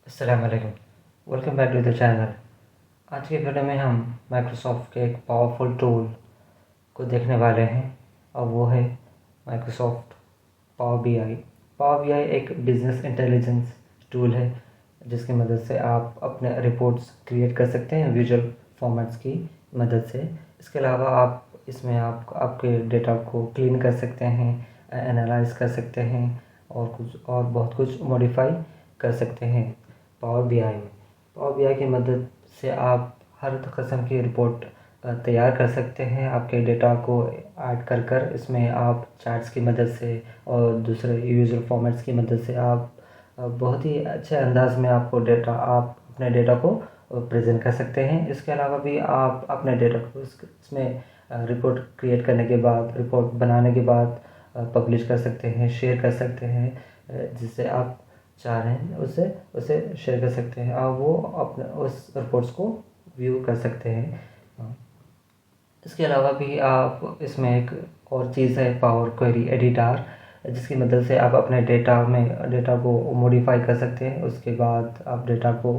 अस्सलाम वालेकुम। Welcome back to the channel. आज के वीडियो में हम माइक्रोसॉफ्ट के एक पावरफुल टूल को देखने वाले हैं और वो है Microsoft power BI. Power BI एक बिजनेस इंटेलिजेंस टूल है जिसकी मदद से आप अपने रिपोर्ट्स क्रिएट कर सकते हैं विजुअल फॉर्मेट्स की मदद से। इसके अलावा आप इसमें आपके डेटा को क्लीन कर सकते हैं, एनालाइज कर सकते हैं और बहुत कुछ मॉडिफाई कर सकते हैं पावर बीआई की मदद से आप हर किस्म की रिपोर्ट तैयार कर सकते हैं। आपके डेटा को ऐड कर इसमें आप चार्ट्स की मदद से और दूसरे यूजुअल फॉर्मेट्स की मदद से आप बहुत ही अच्छे अंदाज में आप अपने डेटा को प्रेजेंट कर सकते हैं। इसके अलावा भी आप अपने डेटा को इसमें रिपोर्ट क्रिएट करने के बाद, रिपोर्ट बनाने के बाद पब्लिश कर सकते हैं, शेयर कर सकते हैं। जिससे आप चाह रहे हैं उसे उसे शेयर कर सकते हैं और वो अपने उस रिपोर्ट्स को व्यू कर सकते हैं। इसके अलावा भी आप इसमें एक और चीज़ है पावर क्वेरी एडिटर, जिसकी मदद से आप अपने डेटा को मॉडिफाई कर सकते हैं। उसके बाद आप डेटा को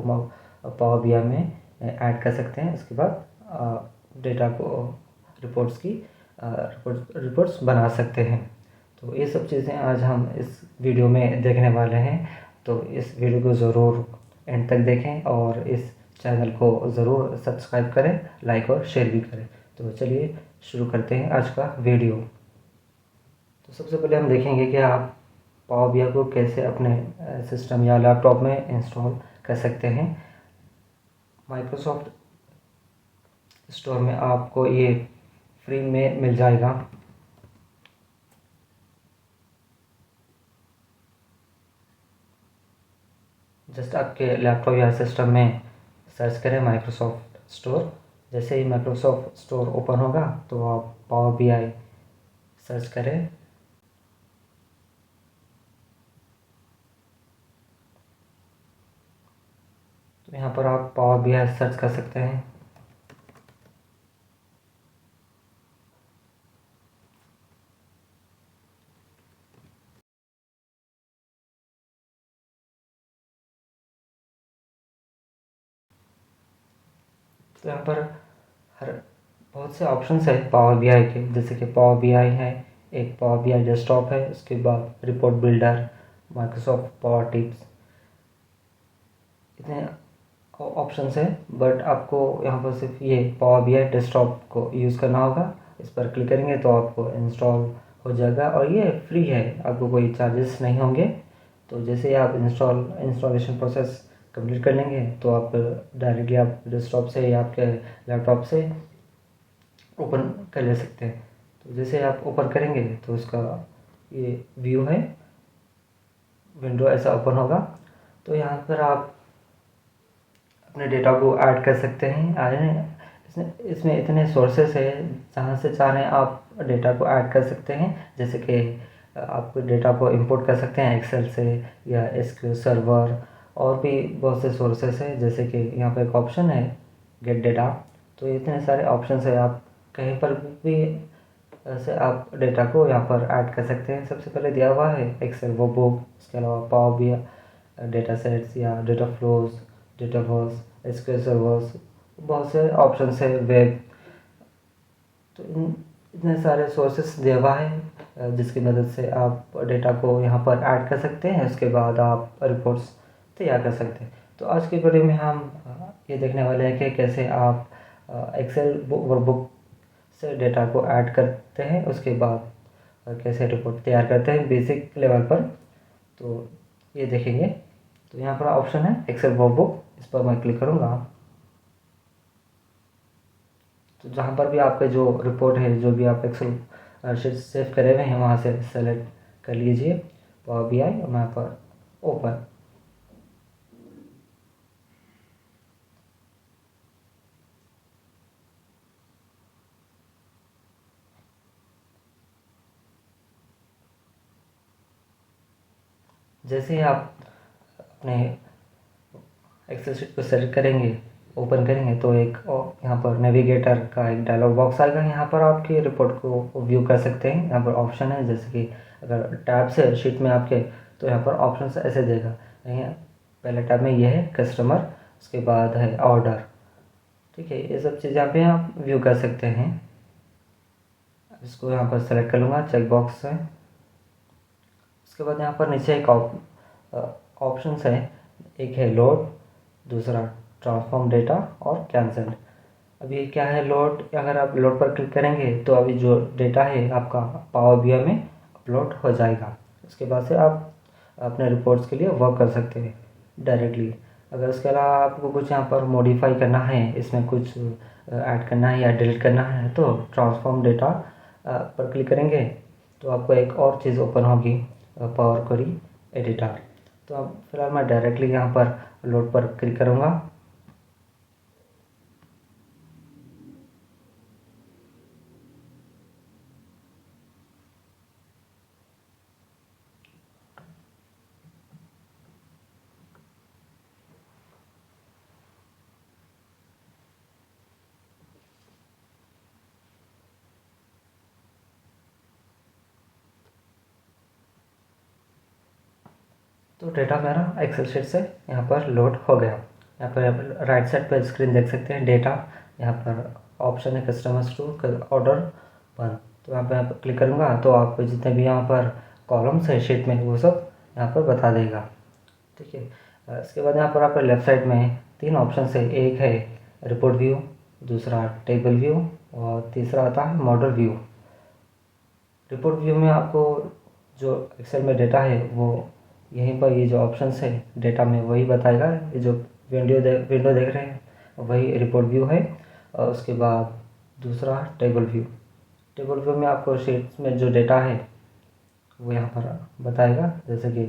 पावर बीआई में ऐड कर सकते हैं। उसके बाद डेटा को रिपोर्ट्स बना सकते हैं। तो ये सब चीज़ें आज हम इस वीडियो में देखने वाले हैं। तो इस वीडियो को ज़रूर एंड तक देखें और इस चैनल को ज़रूर सब्सक्राइब करें, लाइक और शेयर भी करें। तो चलिए शुरू करते हैं आज का वीडियो। तो सबसे पहले हम देखेंगे कि आप पावर बीआई को कैसे अपने सिस्टम या लैपटॉप में इंस्टॉल कर सकते हैं। माइक्रोसॉफ्ट स्टोर में आपको ये फ्री में मिल जाएगा। जस्ट आपके लैपटॉप या सिस्टम में सर्च करें माइक्रोसॉफ्ट स्टोर। जैसे ही माइक्रोसॉफ्ट स्टोर ओपन होगा तो आप पावर बीआई सर्च करें। तो यहाँ पर आप पावर बीआई सर्च कर सकते हैं। तो यहाँ पर हर बहुत से ऑप्शंस है पावर बीआई के, जैसे कि पावर बीआई है, एक पावर बीआई डेस्कटॉप है, उसके बाद report builder, Microsoft power tips, इतने ऑप्शंस है। बट आपको यहाँ पर सिर्फ ये पावर बीआई डेस्कटॉप को यूज़ करना होगा। इस पर क्लिक करेंगे तो आपको इंस्टॉल हो जाएगा और ये फ्री है, आपको कोई चार्जेस नहीं होंगे। तो जैसे आप इंस्टॉलेशन प्रोसेस कंप्लीट कर लेंगे तो आप डायरेक्टली आप डेस्कटॉप से या आपके लैपटॉप से ओपन कर ले सकते हैं। तो जैसे आप ओपन करेंगे तो उसका ये व्यू है, विंडो ऐसा ओपन होगा। तो यहाँ पर आप अपने डेटा को ऐड कर सकते हैं। इसमें इतने सोर्सेस है जहाँ से चाह रहे हैं आप डेटा को ऐड कर सकते हैं। जैसे कि आप डेटा को इंपोर्ट कर सकते हैं एक्सेल से या एसक्यूएल सर्वर, और भी बहुत से सोर्सेस है। जैसे कि यहाँ पर एक ऑप्शन है गेट डेटा। तो इतने सारे ऑप्शंस है, आप कहीं पर भी से आप डेटा को यहाँ पर ऐड कर सकते हैं। सबसे पहले दिया हुआ है एक्सेल वो बुक, इसके अलावा पावर बीआई डेटा सेट्स या data flows, Dataverse, SQL servers, बहुत से ऑप्शंस है, वेब। तो इतने सारे सोर्सेस दिया हुआ है जिसकी मदद से आप डेटा को यहाँ पर ऐड कर सकते हैं। उसके बाद आप रिपोर्ट्स तैयार कर सकते हैं। तो आज की वीडियो में हम ये देखने वाले हैं कि कैसे आप एक्सेल वर्कबुक से डेटा को ऐड करते हैं, उसके बाद कैसे रिपोर्ट तैयार करते हैं बेसिक लेवल पर। तो ये देखेंगे। तो यहाँ पर ऑप्शन है एक्सेल वर्कबुक, इस पर मैं क्लिक करूँगा। तो जहाँ पर भी आपका जो रिपोर्ट है, जो भी आप एक्सेल शीट सेव करे हुए हैं, वहाँ से सेलेक्ट कर लीजिए पावर बीआई और यहाँ पर ओपन। जैसे ही आप अपने एक्सेल शीट को सेलेक्ट करेंगे, ओपन करेंगे, तो एक यहाँ पर नेविगेटर का एक डायलॉग बॉक्स आएगा। यहाँ पर आपकी रिपोर्ट को व्यू कर सकते हैं। यहाँ पर ऑप्शन है, जैसे कि अगर टैब से शीट में आपके, तो यहाँ पर ऑप्शन ऐसे देगा। यहाँ पहले टैब में ये है कस्टमर, उसके बाद है ऑर्डर। ठीक है, ये सब चीज़ यहाँ पे आप व्यू कर सकते हैं। इसको यहाँ पर सेलेक्ट कर लूँगा चेक बॉक्स से। उसके बाद यहाँ पर नीचे एक ऑप्शंस है, एक है लोड, दूसरा ट्रांसफॉर्म डेटा और कैंसल। अभी क्या है लोड, अगर आप लोड पर क्लिक करेंगे तो अभी जो डेटा है आपका पावर बीआई में अपलोड हो जाएगा। उसके बाद से आप अपने रिपोर्ट्स के लिए वर्क कर सकते हैं डायरेक्टली। अगर उसके अलावा आपको कुछ यहाँ पर मॉडिफाई करना है, इसमें कुछ ऐड करना है या डिलीट करना है, तो ट्रांसफॉर्म डेटा पर क्लिक करेंगे तो आपको एक और चीज़ ओपन होगी, पावर क्वेरी एडिटर। तो अब फिलहाल मैं डायरेक्टली यहाँ पर लोड पर क्लिक करूँगा। तो डेटा मेरा एक्सेल शीट से यहाँ पर लोड हो गया। यहाँ पर राइट साइड पर स्क्रीन देख सकते हैं डेटा, यहाँ पर ऑप्शन है कस्टमर्स टू ऑर्डर 1। तो यहाँ पर क्लिक करूँगा तो आपको जितने भी यहाँ पर कॉलम्स है शीट में वो सब यहाँ पर बता देगा। ठीक है, इसके बाद यहाँ पर आपको लेफ्ट साइड में 3 ऑप्शन है, एक है रिपोर्ट व्यू, दूसरा टेबल व्यू और तीसरा आता है मॉडल व्यू। रिपोर्ट व्यू में आपको जो एक्सेल में डेटा है वो यहीं पर ये जो ऑप्शंस है डेटा में वही बताएगा। ये जो विंडो देख रहे हैं वही रिपोर्ट व्यू है। और उसके बाद दूसरा टेबल व्यू। टेबल व्यू में आपको शीट्स में जो डेटा है वो यहाँ पर बताएगा, जैसे कि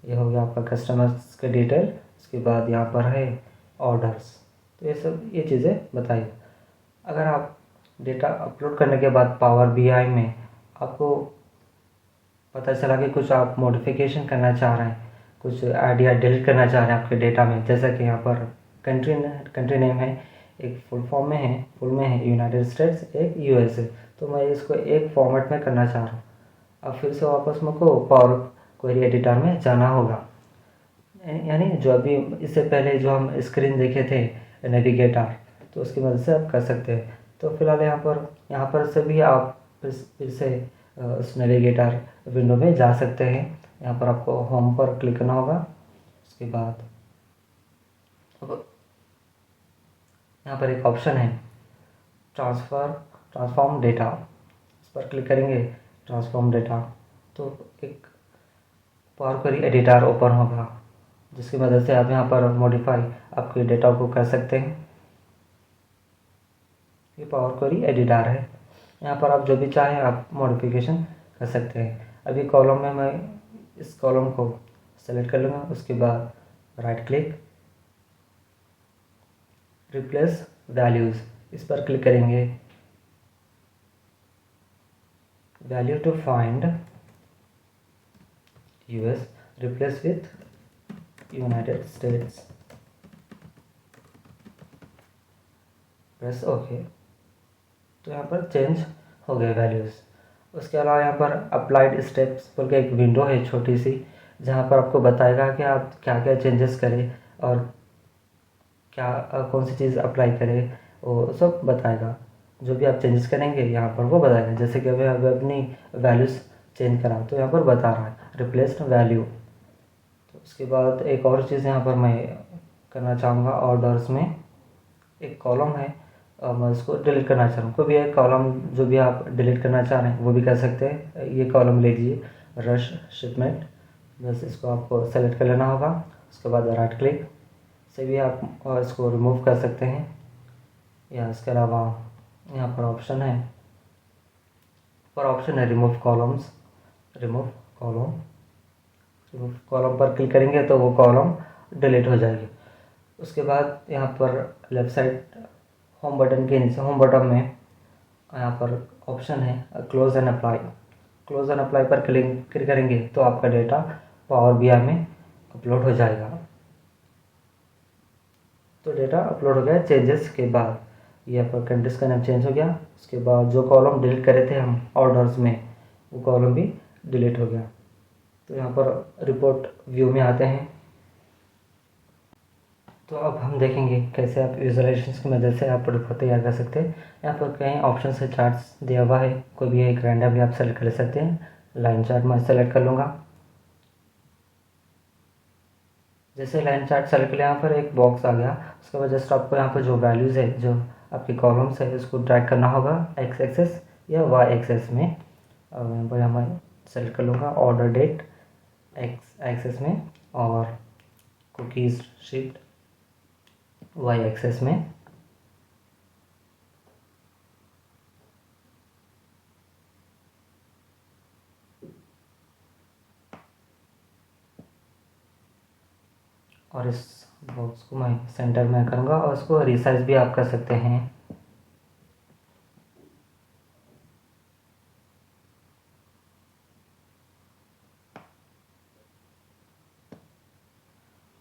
ये हो गया आपका कस्टमर्स के डिटेल, उसके बाद यहाँ पर है ऑर्डर्स। तो ये सब ये चीज़ें बताइए। अगर आप डेटा अपलोड करने के बाद पावर बीआई में आपको पता चला कि कुछ आप मॉडिफिकेशन करना चाह रहे हैं, कुछ आइडिया डिलीट करना चाह रहे हैं आपके डेटा में, जैसा कि यहाँ पर कंट्री नेम है, एक फुल में है यूनाइटेड स्टेट्स, एक यूएसए। तो मैं इसको एक फॉर्मेट में करना चाह रहा हूँ। अब फिर से वापस मुझको पावर क्वेरी एडिटर में जाना होगा, यानी जो अभी इससे पहले जो हम स्क्रीन देखे थे नेविगेटर, तो उसकी मदद से आप कर सकते हैं। तो फिलहाल यहाँ पर से भी आप फिर से उस नेविगेटर विंडो में जा सकते हैं। यहाँ पर आपको होम पर क्लिक करना होगा। उसके बाद यहाँ पर एक ऑप्शन है ट्रांसफॉर्म डेटा, इस पर क्लिक करेंगे ट्रांसफॉर्म डेटा, तो एक पावर क्वेरी एडिटर ओपन होगा जिसकी मदद से आप यहाँ पर मॉडिफाई आपके डेटा को कर सकते हैं। ये पावर क्वेरी एडिटर है, यहाँ पर आप जो भी चाहें आप मॉडिफिकेशन कर सकते हैं। अभी कॉलम में मैं इस कॉलम को सेलेक्ट कर लूँगा, उसके बाद राइट क्लिक रिप्लेस वैल्यूज़, इस पर क्लिक करेंगे। Value to find US replace with United States, press okay. तो यहाँ पर चेंज हो गए वैल्यूज़। उसके अलावा यहाँ पर अप्लाइड स्टेप्स बोल के एक विंडो है छोटी सी, जहाँ पर आपको बताएगा कि आप क्या क्या चेंजेस करें और क्या कौन सी चीज़ अप्लाई करें, वो सब बताएगा। जो भी आप चेंजेस करेंगे यहाँ पर वो बताएगा। जैसे कि अभी अपनी वैल्यूज़ चेंज करा तो यहाँ पर बता रहा है रिप्लेस्ड वैल्यू। तो उसके बाद एक और चीज़ यहाँ पर मैं करना चाहूँगा, ऑर्डर्स में एक कॉलम है, मैं उसको डिलीट करना चाह रहा हूँ। कोई भी एक कॉलम जो भी आप डिलीट करना चाह रहे हैं वो भी कर सकते हैं। ये कॉलम ले लीजिए रश शिपमेंट, बस इसको आपको सेलेक्ट कर लेना होगा। उसके बाद राइट क्लिक से भी आप इसको रिमूव कर सकते हैं, या इसके अलावा यहाँ पर ऑप्शन है रिमूव कॉलम्स, रिमूव कॉलम पर क्लिक करेंगे तो वो कॉलम डिलीट हो जाएगी। उसके बाद यहाँ पर लेफ्ट साइड होम बटन के नीचे होम बटन में यहाँ पर ऑप्शन है क्लोज एंड अप्लाई पर क्लिक करेंगे तो आपका डेटा पावर बीआई में अपलोड हो जाएगा। तो डेटा अपलोड हो गया चेंजेस के बाद, ये पर कंट्रीज का नाम चेंज हो गया। उसके बाद जो कॉलम डिलीट करे थे हम ऑर्डर्स में, वो कॉलम भी डिलीट हो गया। तो यहाँ पर रिपोर्ट व्यू में आते हैं। तो अब हम देखेंगे कैसे आप विजुअलाइजेशन की मदद से आप रिपोर्ट तैयार कर सकते हैं। यहाँ पर कई ऑप्शन से चार्ट्स दिया हुआ है, कोई भी एक रैंडमली आप सेलेक्ट कर सकते हैं। लाइन चार्ट मैं सेलेक्ट कर लूँगा। जैसे लाइन चार्ट सेलेक्ट किया, यहाँ पर एक बॉक्स आ गया। उसके बाद जस्ट आपको यहाँ पर जो वैल्यूज़ है, जो आपकी कॉलम्स है, उसको ड्रैग करना होगा एक्स एक्सेस या वाई एक्सेस में। और यहाँ पर मैं सेलेक्ट कर लूँगा ऑर्डर डेट एक्स एक्सेस में और कुकीज़ शिफ्ट वाई एक्सेस में। और इस बॉक्स को मैं सेंटर में करूँगा और उसको रिसाइज भी आप कर सकते हैं।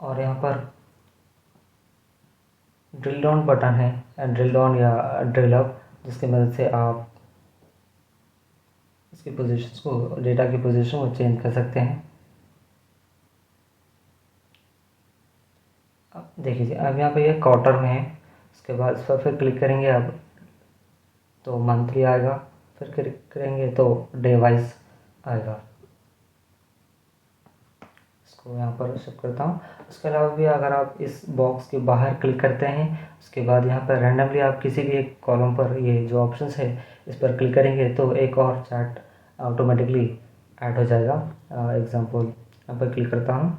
और यहाँ पर ड्रिल डाउन बटन है, ड्रिल डाउन या ड्रिल अप, जिसकी मदद से आप इसकी पोजीशंस को, डेटा की पोजीशन को चेंज कर सकते हैं। अब देखिए, अब यहाँ पे ये क्वार्टर में है। उसके बाद इस पर फिर क्लिक करेंगे अब तो मंथली आएगा, फिर क्लिक करेंगे तो डे वाइज आएगा। इसको यहाँ पर शिफ्ट करता हूँ। उसके अलावा भी अगर आप इस बॉक्स के बाहर क्लिक करते हैं, उसके बाद यहाँ पर रैंडमली आप किसी भी एक कॉलम पर ये जो ऑप्शंस है इस पर क्लिक करेंगे तो एक और चार्ट ऑटोमेटिकली ऐड हो जाएगा। एग्जांपल यहाँ पर क्लिक करता हूँ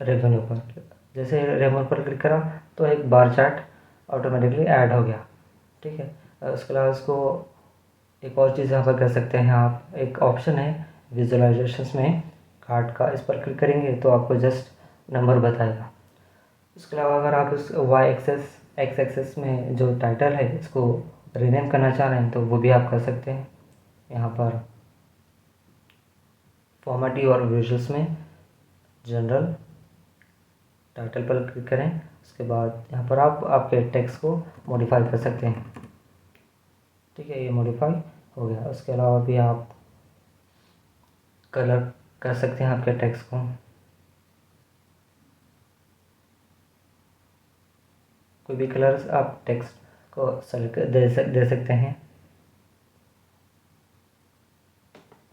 रेवेन्यू पर। जैसे रेवेन्यू पर क्लिक करा तो एक बार चार्ट ऑटोमेटिकली ऐड हो गया। ठीक है। उसके अलावा इसको एक और चीज़ यहाँ पर कर सकते हैं आप, एक ऑप्शन है विजुअलाइजेशंस में कार्ड का, इस पर क्लिक करेंगे तो आपको जस्ट नंबर बताएगा। इसके अलावा अगर आप इस वाई एक्सेस एक्स एक्सेस में जो टाइटल है इसको रीनेम करना चाह रहे हैं तो वो भी आप कर सकते हैं। यहाँ पर फॉर्मेटिव और विजुअल्स में जनरल टाइटल पर क्लिक करें। उसके बाद यहाँ पर आप आपके टेक्स्ट को मॉडिफाई कर सकते हैं। ठीक है, ये मॉडिफाई हो गया। उसके अलावा भी आप कलर कर सकते हैं आपके टेक्स्ट को। कोई भी कलर्स आप टेक्स्ट को सेलेक्ट दे सकते हैं।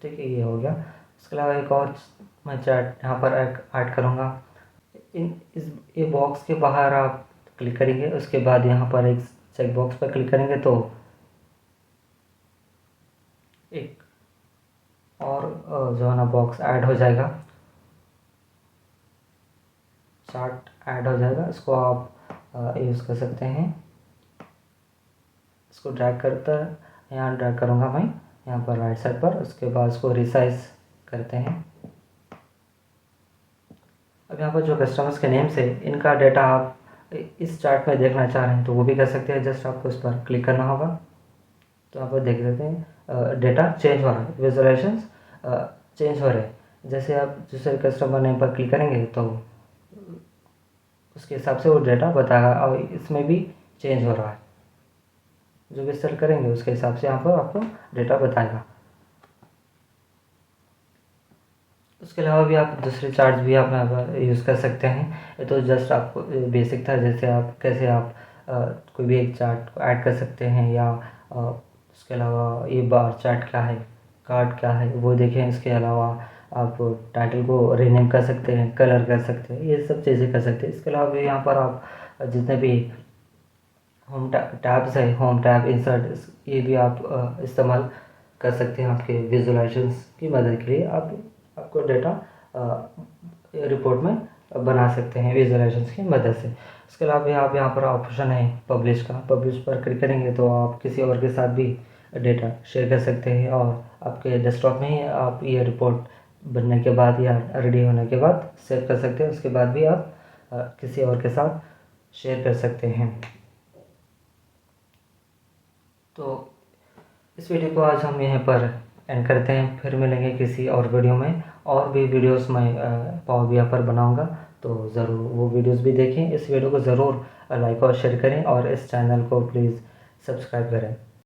ठीक है, ये हो गया। उसके अलावा एक और मैं चार्ट यहाँ पर ऐड करूँगा। ये बॉक्स के बाहर आप क्लिक करेंगे, उसके बाद यहाँ पर एक चेक बॉक्स पर क्लिक करेंगे तो एक और जो है ना बॉक्स ऐड हो जाएगा, चार्ट ऐड हो जाएगा। इसको आप यूज़ कर सकते हैं। इसको ड्रैग करता है, यहाँ ड्रैग करूँगा मैं यहाँ पर राइट साइड पर। उसके बाद इसको रिसाइज करते हैं। अब यहाँ पर जो कस्टमर्स के नेम्स है इनका डेटा आप इस चार्ट में देखना चाह रहे हैं तो वो भी कर सकते हैं। जस्ट आपको इस पर क्लिक करना होगा तो यहाँ पर देख सकते हैं डेटा चेंज हो रहा है, विजुअलाइजेशंस चेंज हो रहे हैं। जैसे आप दूसरे कस्टमर नेम पर क्लिक करेंगे तो उसके हिसाब से वो डेटा बताएगा और इसमें भी चेंज हो रहा है। जो भी सेलेक्ट करेंगे उसके हिसाब से यहाँ पर आपको डेटा बताएगा। उसके अलावा भी आप दूसरे चार्ट्स भी आप यहाँ पर यूज़ कर सकते हैं। ये तो जस्ट आपको बेसिक था, जैसे आप कैसे आप कोई भी एक चार्ट को ऐड कर सकते हैं या उसके अलावा ये बार चार्ट क्या है, कार्ड क्या है वो देखें। इसके अलावा आप टाइटल को रीनेम कर सकते हैं, कलर कर सकते हैं, ये सब चीज़ें कर सकते हैं। इसके अलावा भी यहाँ पर आप जितने भी होम टैब्स है, होम टैब, इंसर्ट, ये भी आप इस्तेमाल कर सकते हैं आपके विजुअलाइजेशंस की मदद के लिए। आपको डेटा रिपोर्ट में बना सकते हैं विजुअलाइजेशंस की मदद से। इसके अलावा भी आप यहाँ पर ऑप्शन है पब्लिश का, पब्लिश पर क्लिक करेंगे तो आप किसी और के साथ भी डेटा शेयर कर सकते हैं और आपके डेस्कटॉप में ही आप ये रिपोर्ट बनने के बाद या रेडी होने के बाद सेव कर सकते हैं। उसके बाद भी आप किसी और के साथ शेयर कर सकते हैं। तो इस वीडियो को आज हम यहाँ पर एंड करते हैं, फिर मिलेंगे किसी और वीडियो में। और भी वीडियोस मैं पावर BI पर बनाऊंगा तो ज़रूर वो वीडियोस भी देखें। इस वीडियो को ज़रूर लाइक और शेयर करें और इस चैनल को प्लीज़ सब्सक्राइब करें।